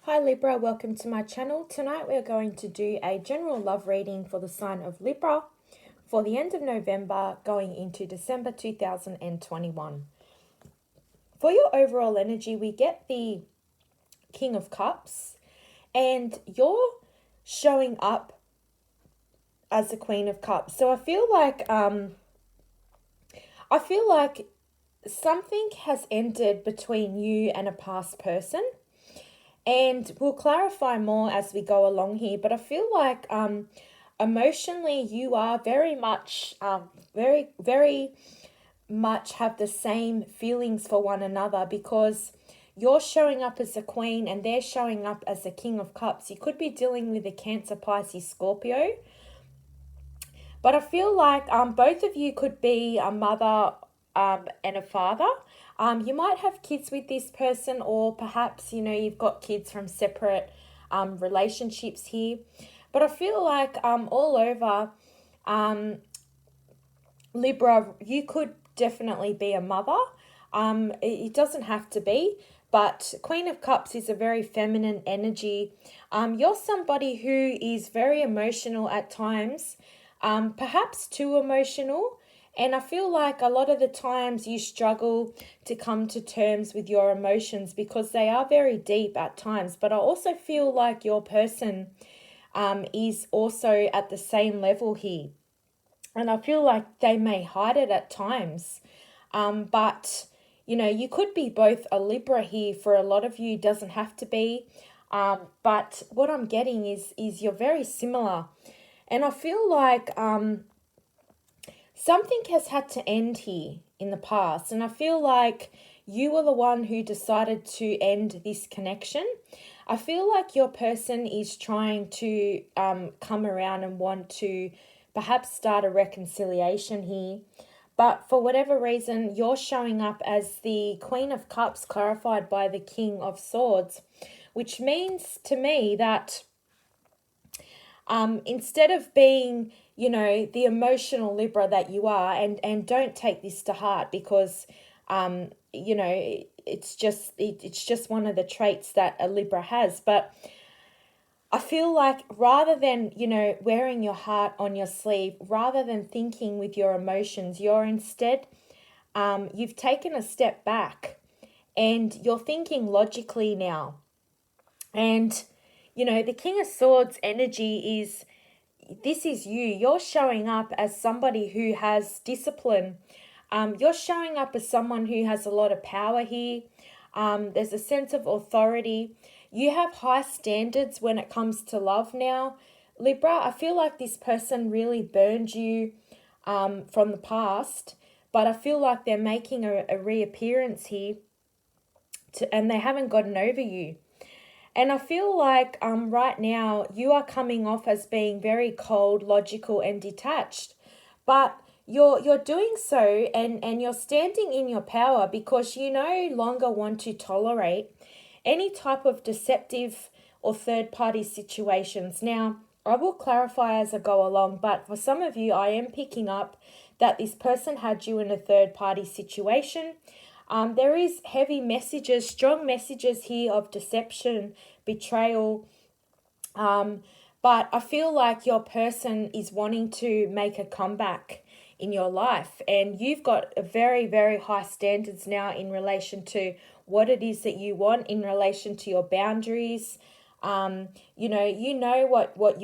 Hi Libra, welcome to my channel. Tonight we are going to do a general love reading for the sign of Libra for the end of November going into December 2021. For your overall energy, we get the King of Cups and you're showing up as the Queen of Cups. So I feel like something has ended between you and a past person. And we'll clarify more as we go along here, but I feel like emotionally you are very much, very much have the same feelings for one another because you're showing up as a queen and they're showing up as the King of Cups. You could be dealing with a Cancer, Pisces, Scorpio, but I feel like both of you could be a mother and a father. You might have kids with this person, or perhaps, you've got kids from separate relationships here. But I feel like all over Libra, you could definitely be a mother. It doesn't have to be, but Queen of Cups is a very feminine energy. You're somebody who is very emotional at times, perhaps too emotional. And I feel like a lot of the times you struggle to come to terms with your emotions because they are very deep at times. But I also feel like your person is also at the same level here. And I feel like they may hide it at times. But, you could be both a Libra here for a lot of you, doesn't have to be. But what I'm getting is you're very similar. And I feel like something has had to end here in the past. And I feel like you were the one who decided to end this connection. I feel like your person is trying to come around and want to perhaps start a reconciliation here. But for whatever reason, you're showing up as the Queen of Cups clarified by the King of Swords, which means to me that instead of being, the emotional Libra that you are, and don't take this to heart because, it's just one of the traits that a Libra has. But I feel like rather than, wearing your heart on your sleeve, rather than thinking with your emotions, you're instead, you've taken a step back and you're thinking logically now. And, the King of Swords energy is, this is you. You're showing up as somebody who has discipline. You're showing up as someone who has a lot of power here. There's a sense of authority. You have high standards when it comes to love now. Libra, I feel like this person really burned you from the past, but I feel like they're making a reappearance here and they haven't gotten over you. And I feel like right now you are coming off as being very cold, logical, and detached. But you're doing so and you're standing in your power because you no longer want to tolerate any type of deceptive or third-party situations. Now, I will clarify as I go along, but for some of you, I am picking up that this person had you in a third-party situation. There is heavy messages, strong messages here of deception, betrayal. But I feel like your person is wanting to make a comeback in your life. And you've got a very, very high standards now in relation to what it is that you want, in relation to your boundaries. You know what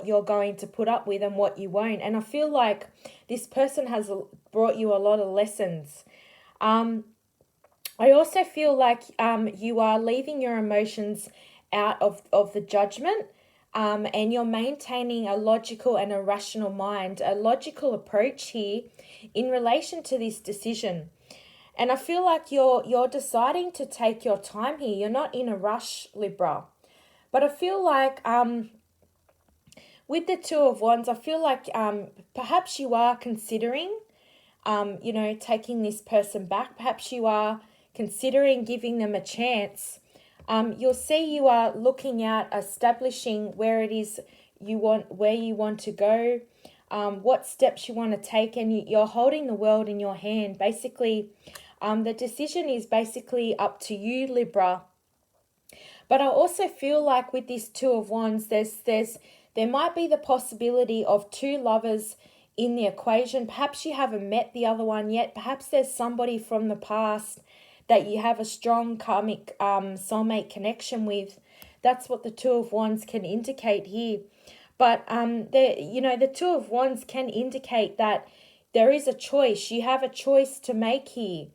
you're going to put up with and what you won't. And I feel like this person has brought you a lot of lessons. I also feel like you are leaving your emotions out of the judgment, and you're maintaining a logical and a rational mind, a logical approach here in relation to this decision. And I feel like you're deciding to take your time here. You're not in a rush, Libra. But I feel like with the Two of Wands, I feel like perhaps you are considering, taking this person back. Perhaps you are considering giving them a chance. You'll see you are looking at establishing where it is where you want to go, what steps you want to take, and you're holding the world in your hand. Basically, the decision is basically up to you, Libra. But I also feel like with this Two of Wands, there might be the possibility of two lovers in the equation. Perhaps you haven't met the other one yet. Perhaps there's somebody from the past that you have a strong karmic soulmate connection with. That's what the Two of Wands can indicate here. But the Two of Wands can indicate that there is a choice. You have a choice to make here,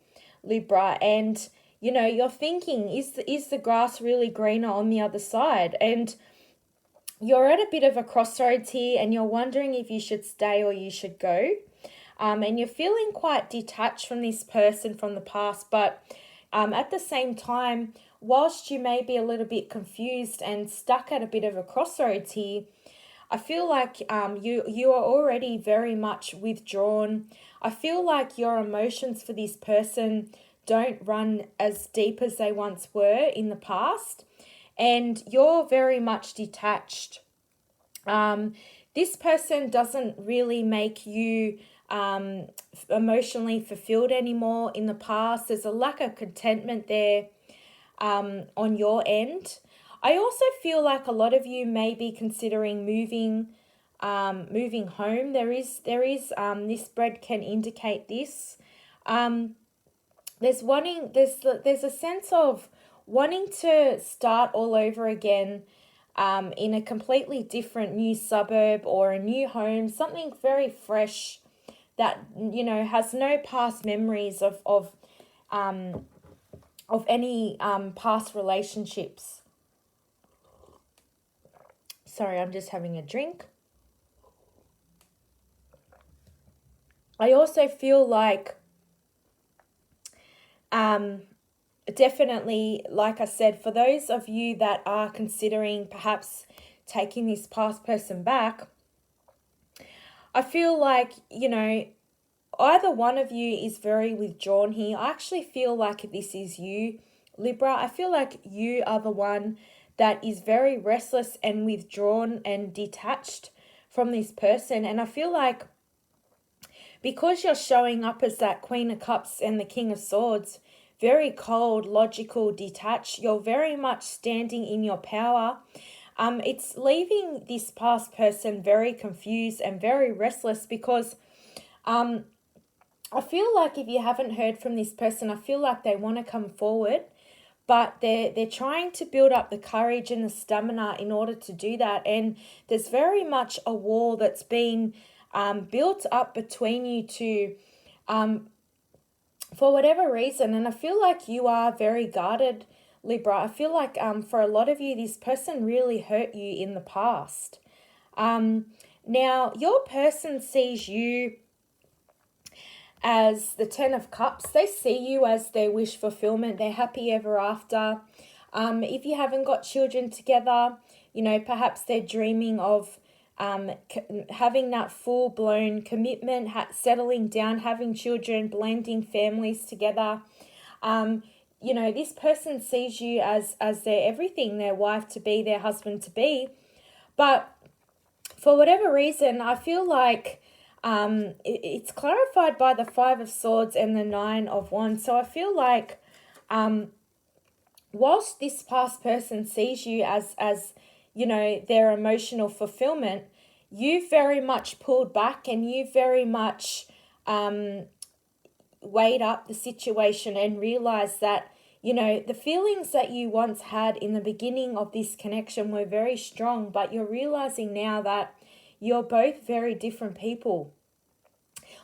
Libra, and you're thinking, is the grass really greener on the other side? And you're at a bit of a crossroads here, and you're wondering if you should stay or you should go. And you're feeling quite detached from this person from the past, but at the same time, whilst you may be a little bit confused and stuck at a bit of a crossroads here, I feel like you are already very much withdrawn. I feel like your emotions for this person don't run as deep as they once were in the past, and you're very much detached. This person doesn't really make you emotionally fulfilled anymore in the past. There's a lack of contentment there on your end. I also feel like a lot of you may be considering moving home. This spread can indicate this. There's a sense of wanting to start all over again in a completely different new suburb or a new home, something very fresh that has no past memories of any past relationships. Sorry, I'm just having a drink. I also feel like definitely, like I said, for those of you that are considering perhaps taking this past person back, I feel like, either one of you is very withdrawn here. I actually feel like this is you, Libra. I feel like you are the one that is very restless and withdrawn and detached from this person. And I feel like because you're showing up as that Queen of Cups and the King of Swords, very cold, logical, detached, you're very much standing in your power. It's leaving this past person very confused and very restless because I feel like if you haven't heard from this person, I feel like they want to come forward, but they're trying to build up the courage and the stamina in order to do that. And there's very much a wall that's been built up between you two for whatever reason. And I feel like you are very guarded, Libra. I feel like for a lot of you, this person really hurt you in the past. Now, your person sees you as the Ten of Cups. They see you as their wish fulfillment, their happy ever after. If you haven't got children together, perhaps they're dreaming of having that full-blown commitment, settling down, having children, blending families together. This person sees you as their everything, their wife to be, their husband to be. But for whatever reason, I feel like it's clarified by the Five of Swords and the Nine of Wands. So I feel like whilst this past person sees you as their emotional fulfillment, you've very much pulled back and you've very much weighed up the situation and realized that, the feelings that you once had in the beginning of this connection were very strong, but you're realizing now that you're both very different people.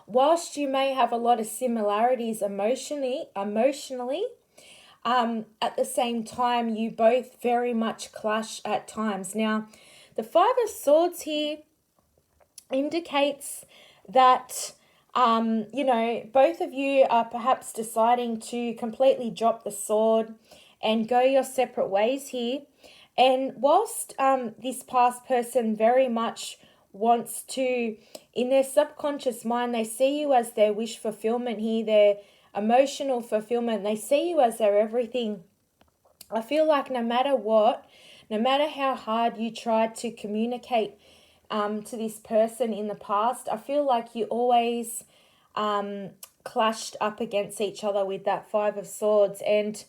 Whilst you may have a lot of similarities emotionally, at the same time, you both very much clash at times. Now, the Five of Swords here indicates that, both of you are perhaps deciding to completely drop the sword and go your separate ways here. And whilst this past person very much wants to, in their subconscious mind, they see you as their wish fulfillment here, their emotional fulfillment. They see you as their everything. I feel like no matter what, no matter how hard you tried to communicate to this person in the past, I feel like you always clashed up against each other with that Five of Swords. And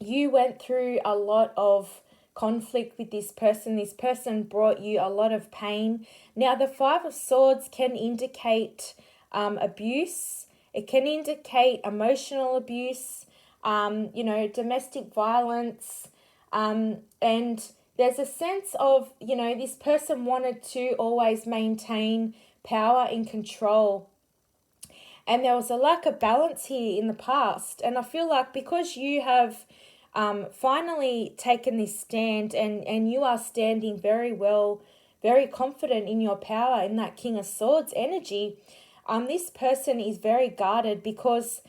you went through a lot of conflict with this person. This person brought you a lot of pain. Now, the Five of Swords can indicate abuse. It can indicate emotional abuse, domestic violence. And there's a sense of, this person wanted to always maintain power and control. And there was a lack of balance here in the past. And I feel like because you have finally taken this stand, and you are standing very well, very confident in your power, in that King of Swords energy, this person is very guarded because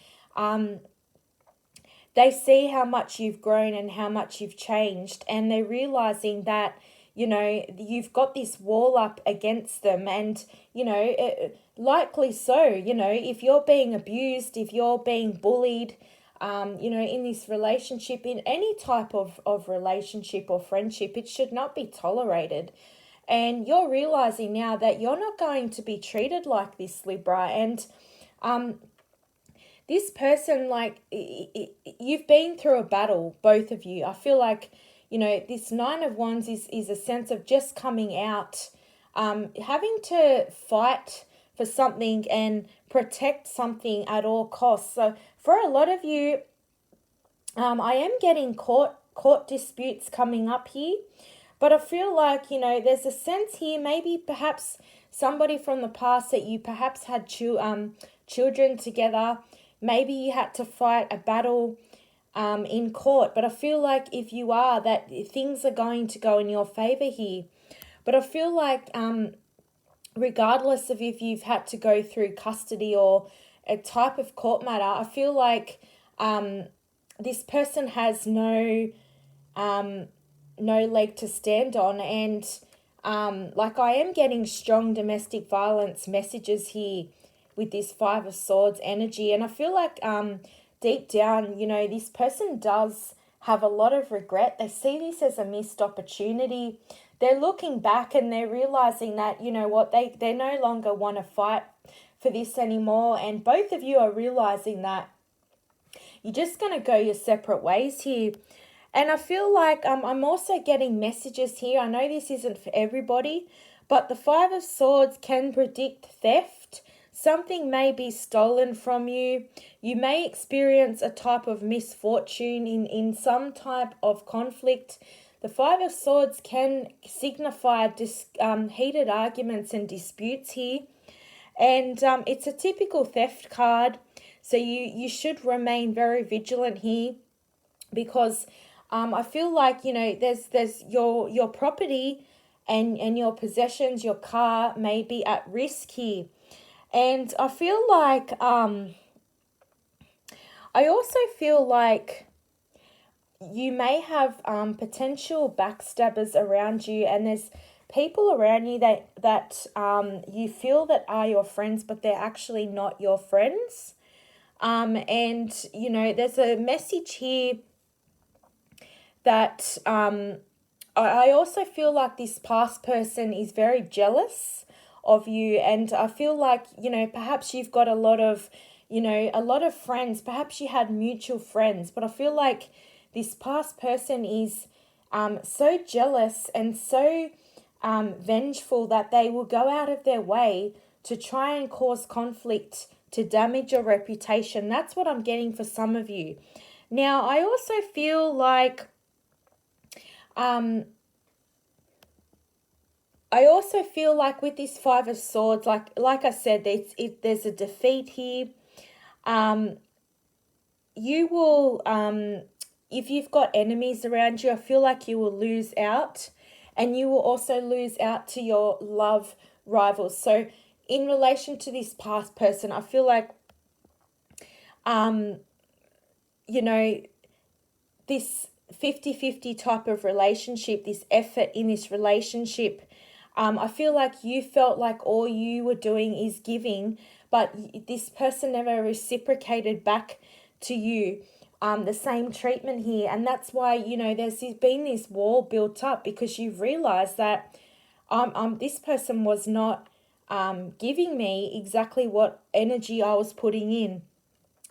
they see how much you've grown and how much you've changed, and they're realizing that, you've got this wall up against them. And, likely so, if you're being abused, if you're being bullied, in this relationship, in any type of relationship or friendship, it should not be tolerated. And you're realizing now that you're not going to be treated like this, Libra. And this person, you've been through a battle, both of you. I feel like, this Nine of Wands is a sense of just coming out, having to fight for something and protect something at all costs. So for a lot of you, I am getting court disputes coming up here. But I feel like, there's a sense here, maybe perhaps somebody from the past that you perhaps had children together. Maybe you had to fight a battle in court. But I feel like if you are, that things are going to go in your favor here. But I feel like regardless of if you've had to go through custody or a type of court matter, I feel like this person has no leg to stand on. And I am getting strong domestic violence messages here with this Five of Swords energy. And I feel like deep down, this person does have a lot of regret. They see this as a missed opportunity. They're looking back and they're realizing that, they no longer want to fight for this anymore. And both of you are realizing that you're just going to go your separate ways here. And I feel like I'm also getting messages here. I know this isn't for everybody, but the Five of Swords can predict theft. Something may be stolen from you. You may experience a type of misfortune in some type of conflict. The Five of Swords can signify heated arguments and disputes here. And it's a typical theft card. So you should remain very vigilant here, because I feel like, there's your property and your possessions, your car may be at risk here. And I feel like, I also feel like you may have potential backstabbers around you, and there's people around you that you feel that are your friends, but they're actually not your friends. And, there's a message here that I also feel like this past person is very jealous of you. And I feel like, perhaps you've got a lot of friends. Perhaps you had mutual friends. But I feel like this past person is so jealous and so vengeful that they will go out of their way to try and cause conflict, to damage your reputation. That's what I'm getting for some of you. Now, I also feel like with this Five of Swords, like I said, there's a defeat here. You will, if you've got enemies around you, I feel like you will lose out, and you will also lose out to your love rivals. So in relation to this past person, I feel like, this 50-50 type of relationship, this effort in this relationship, I feel like you felt like all you were doing is giving, but this person never reciprocated back to you the same treatment here. And that's why, there's been this wall built up, because you've realized that this person was not giving me exactly what energy I was putting in.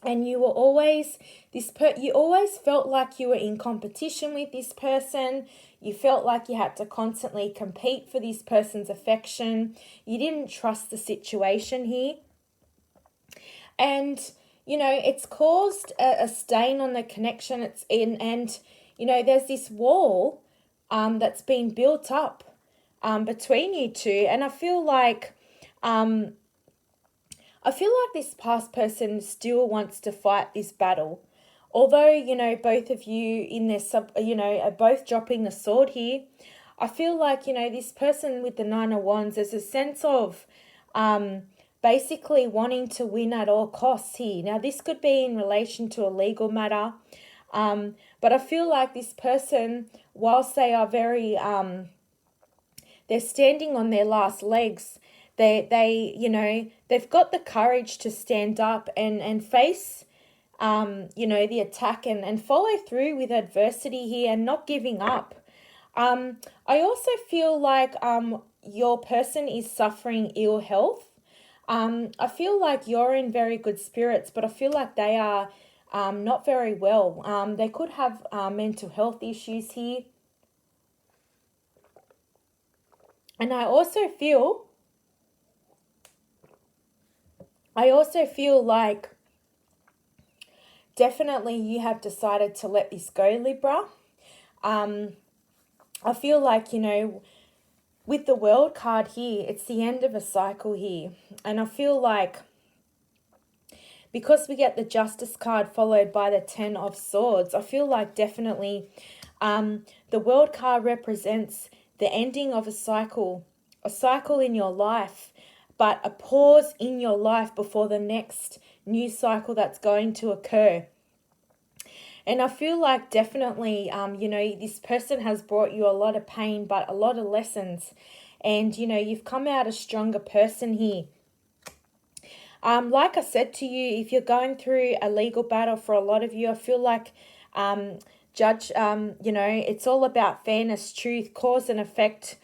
and you were always you always felt like you were in competition with this person. You felt like you had to constantly compete for this person's affection. You didn't trust the situation here. And it's caused a stain on the connection it's in. And there's this wall that's been built up between you two. And I feel like this past person still wants to fight this battle. Although, both of you in this are both dropping the sword here. I feel like, this person with the Nine of Wands, there's a sense of basically wanting to win at all costs here. Now, this could be in relation to a legal matter. But I feel like this person, whilst they are very, they're standing on their last legs, they've got the courage to stand up and face, the attack and follow through with adversity here and not giving up. I also feel like your person is suffering ill health. I feel like you're in very good spirits, but I feel like they are not very well. They could have mental health issues here. And I also feel like definitely you have decided to let this go, Libra. I feel like, with the World card here, it's the end of a cycle here. And I feel like because we get the Justice card followed by the Ten of Swords, I feel like definitely the World card represents the ending of a cycle in your life, but a pause in your life before the next new cycle that's going to occur. And I feel like definitely, this person has brought you a lot of pain, but a lot of lessons. And, you've come out a stronger person here. Like I said to you, if you're going through a legal battle, for a lot of you, I feel like, it's all about fairness, truth, cause and effect.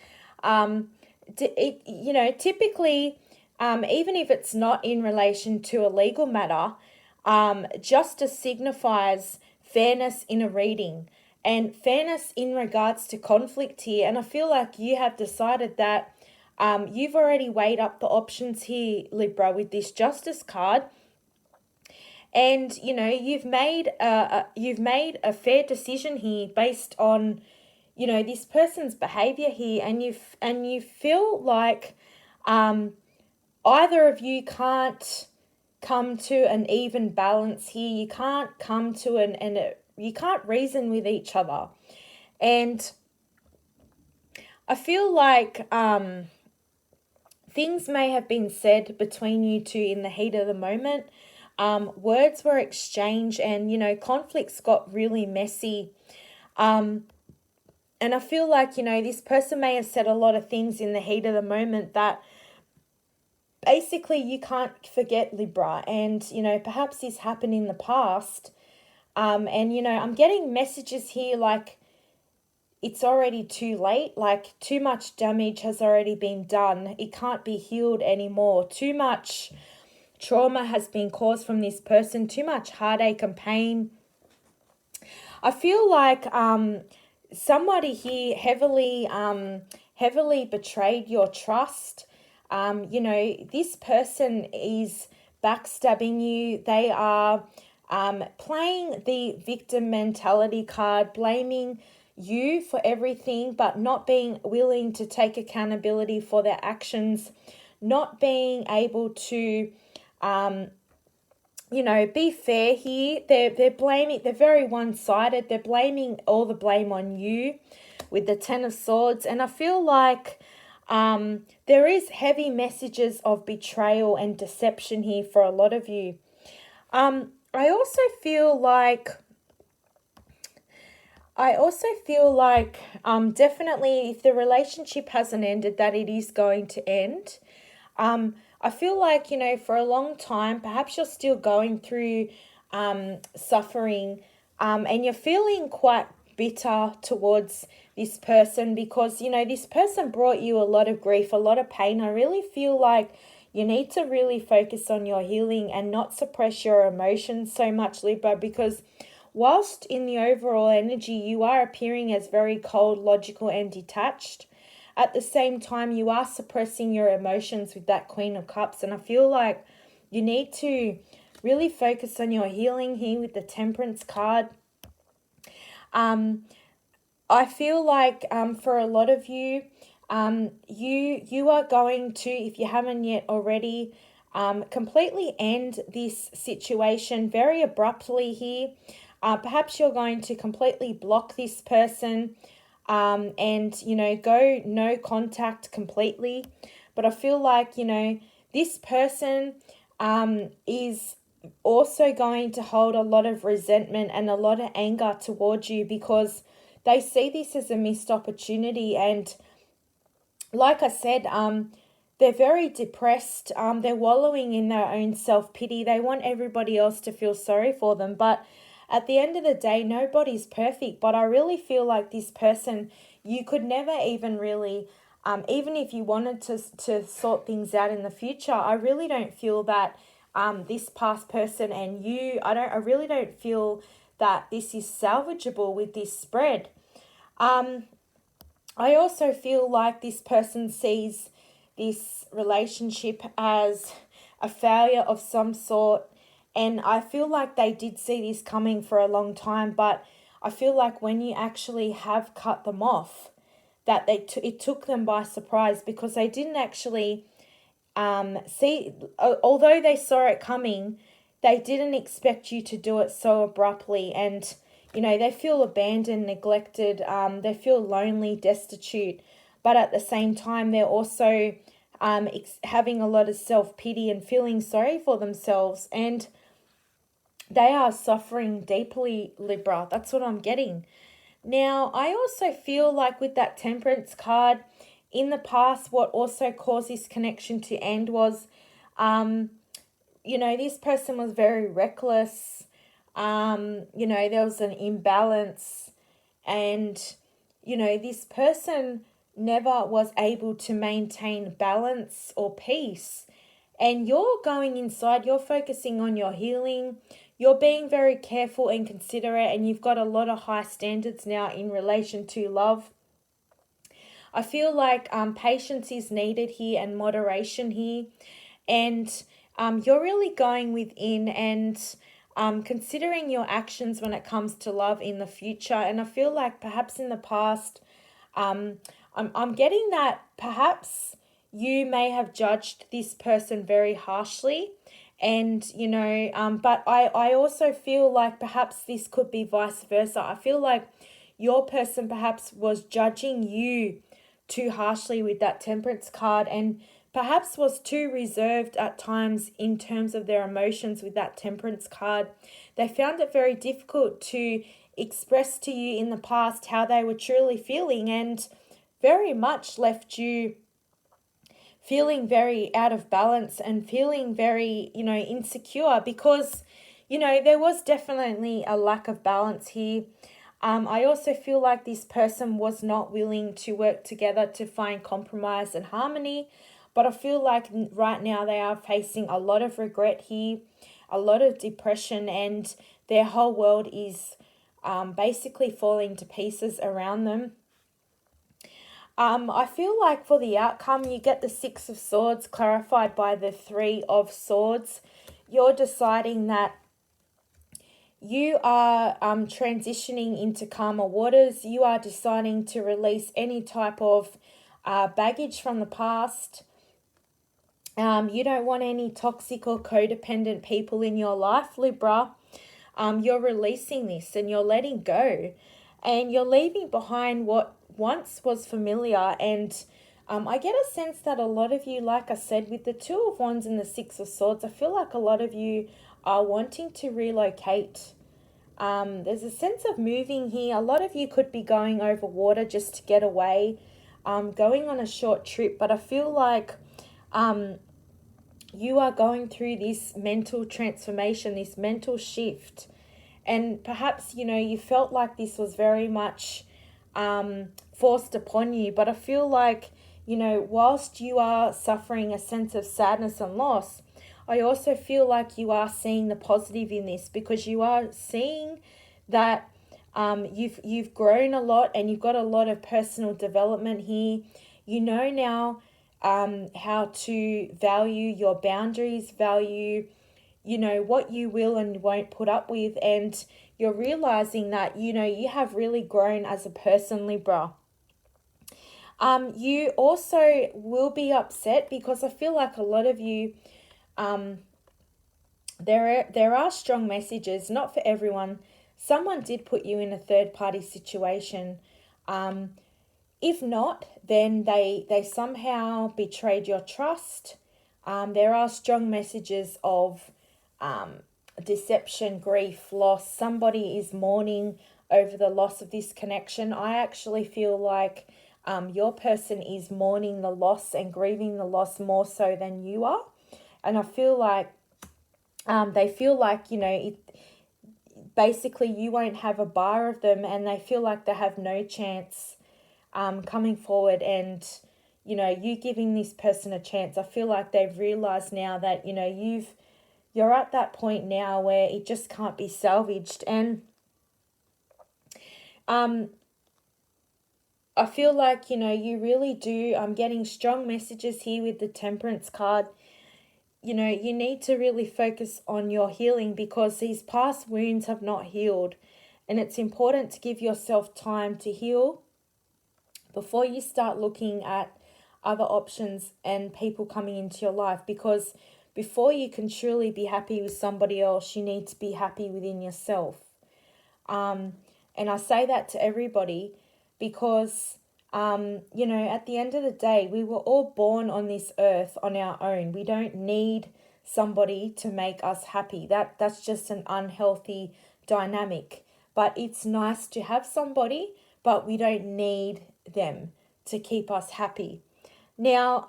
Typically, even if it's not in relation to a legal matter, justice signifies fairness in a reading and fairness in regards to conflict here. And I feel like you have decided that you've already weighed up the options here, Libra, with this Justice card. And, you've made a fair decision here based on, this person's behavior here. And you feel like either of you can't come to an even balance here. You can't come to you can't reason with each other. And I feel like things may have been said between you two in the heat of the moment. Words were exchanged and, conflicts got really messy. And I feel like, this person may have said a lot of things in the heat of the moment that basically you can't forget, Libra. And, perhaps this happened in the past. And, I'm getting messages here like it's already too late. Like too much damage has already been done. It can't be healed anymore. Too much trauma has been caused from this person. Too much heartache and pain. I feel like somebody here heavily betrayed your trust. This person is backstabbing you. They are playing the victim mentality card, blaming you for everything, but not being willing to take accountability for their actions, not being able to, be fair here. They're blaming, they're very one-sided. They're blaming all the blame on you with the Ten of Swords. And I feel like there is heavy messages of betrayal and deception here for a lot of you. I also feel like definitely if the relationship hasn't ended, that it is going to end. I feel like, for a long time, perhaps you're still going through suffering and you're feeling quite bitter towards this person because, this person brought you a lot of grief, a lot of pain. I really feel like, you need to really focus on your healing and not suppress your emotions so much, Libra, because whilst in the overall energy you are appearing as very cold, logical, and detached, at the same time you are suppressing your emotions with that Queen of Cups. And I feel like you need to really focus on your healing here with the Temperance card. I feel like for a lot of you, you are going to, if you haven't yet already, completely end this situation very abruptly here. Perhaps you're going to completely block this person, and, go no contact completely. But I feel like, this person is also going to hold a lot of resentment and a lot of anger towards you, because they see this as a missed opportunity. And like I said, they're very depressed. They're wallowing in their own self-pity. They want everybody else to feel sorry for them. But at the end of the day, nobody's perfect. But I really feel like this person, you could never even really, even if you wanted to sort things out in the future, I really don't feel that this past person and you, I really don't feel that this is salvageable with this spread. I also feel like this person sees this relationship as a failure of some sort. And I feel like they did see this coming for a long time, but I feel like when you actually have cut them off, that it took them by surprise, because they didn't actually see, although they saw it coming, they didn't expect you to do it so abruptly. And they feel abandoned, neglected, they feel lonely, destitute, but at the same time they're also having a lot of self-pity and feeling sorry for themselves, and they are suffering deeply, Libra. That's what I'm getting. Now, I also feel like with that Temperance card, in the past, what also caused this connection to end was, this person was very reckless. There was an imbalance, and, this person never was able to maintain balance or peace. And you're going inside, you're focusing on your healing, you're being very careful and considerate, and you've got a lot of high standards now in relation to love. I feel like patience is needed here and moderation here. And you're really going within and considering your actions when it comes to love in the future. And I feel like perhaps in the past, I'm getting that perhaps you may have judged this person very harshly. And, but I also feel like perhaps this could be vice versa. I feel like your person perhaps was judging you too harshly with that Temperance card, and perhaps was too reserved at times in terms of their emotions with that Temperance card. They found it very difficult to express to you in the past how they were truly feeling, and very much left you feeling very out of balance and feeling very, insecure, because, there was definitely a lack of balance here. I also feel like this person was not willing to work together to find compromise and harmony, but I feel like right now they are facing a lot of regret here, a lot of depression, and their whole world is basically falling to pieces around them. I feel like for the outcome, you get the Six of Swords clarified by the Three of Swords. You're deciding that you are transitioning into calmer waters. You are deciding to release any type of baggage from the past. You don't want any toxic or codependent people in your life, Libra. You're releasing this and you're letting go. And you're leaving behind what once was familiar. And I get a sense that a lot of you, like I said, with the Two of Wands and the Six of Swords, I feel like a lot of you are wanting to relocate. There's a sense of moving here. A lot of you could be going over water just to get away, going on a short trip. But I feel like you are going through this mental transformation, this mental shift. And perhaps, you felt like this was very much forced upon you. But I feel like whilst you are suffering a sense of sadness and loss, I also feel like you are seeing the positive in this, because you are seeing that you've grown a lot and you've got a lot of personal development here. You know now how to value your boundaries, value what you will and won't put up with, and you're realizing that you have really grown as a person, Libra. You also will be upset because I feel like a lot of you, there are strong messages, not for everyone. Someone did put you in a third party situation. If not, then they somehow betrayed your trust. There are strong messages of deception, grief, loss. Somebody is mourning over the loss of this connection. I actually feel like your person is mourning the loss and grieving the loss more so than you are. And I feel like they feel like, basically you won't have a bar of them, and they feel like they have no chance coming forward, and you giving this person a chance. I feel like they've realized now that you're at that point now where it just can't be salvaged. And I feel like you really do. I'm getting strong messages here with the Temperance card. You need to really focus on your healing, because these past wounds have not healed, and it's important to give yourself time to heal before you start looking at other options and people coming into your life, because before you can truly be happy with somebody else, you need to be happy within yourself. And I say that to everybody because, at the end of the day, we were all born on this earth on our own. We don't need somebody to make us happy. That's just an unhealthy dynamic. But it's nice to have somebody, but we don't need them to keep us happy. Now,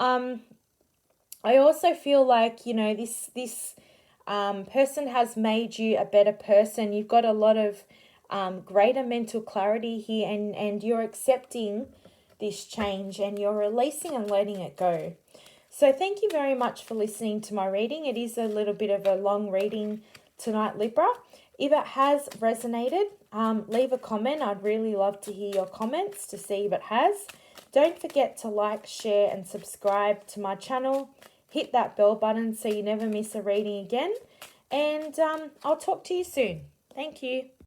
I also feel like, this person has made you a better person. You've got a lot of greater mental clarity here, and you're accepting this change, and you're releasing and letting it go. So thank you very much for listening to my reading. It is a little bit of a long reading tonight, Libra. If it has resonated, leave a comment. I'd really love to hear your comments to see if it has. Don't forget to like, share, and subscribe to my channel. Hit that bell button so you never miss a reading again. And I'll talk to you soon. Thank you.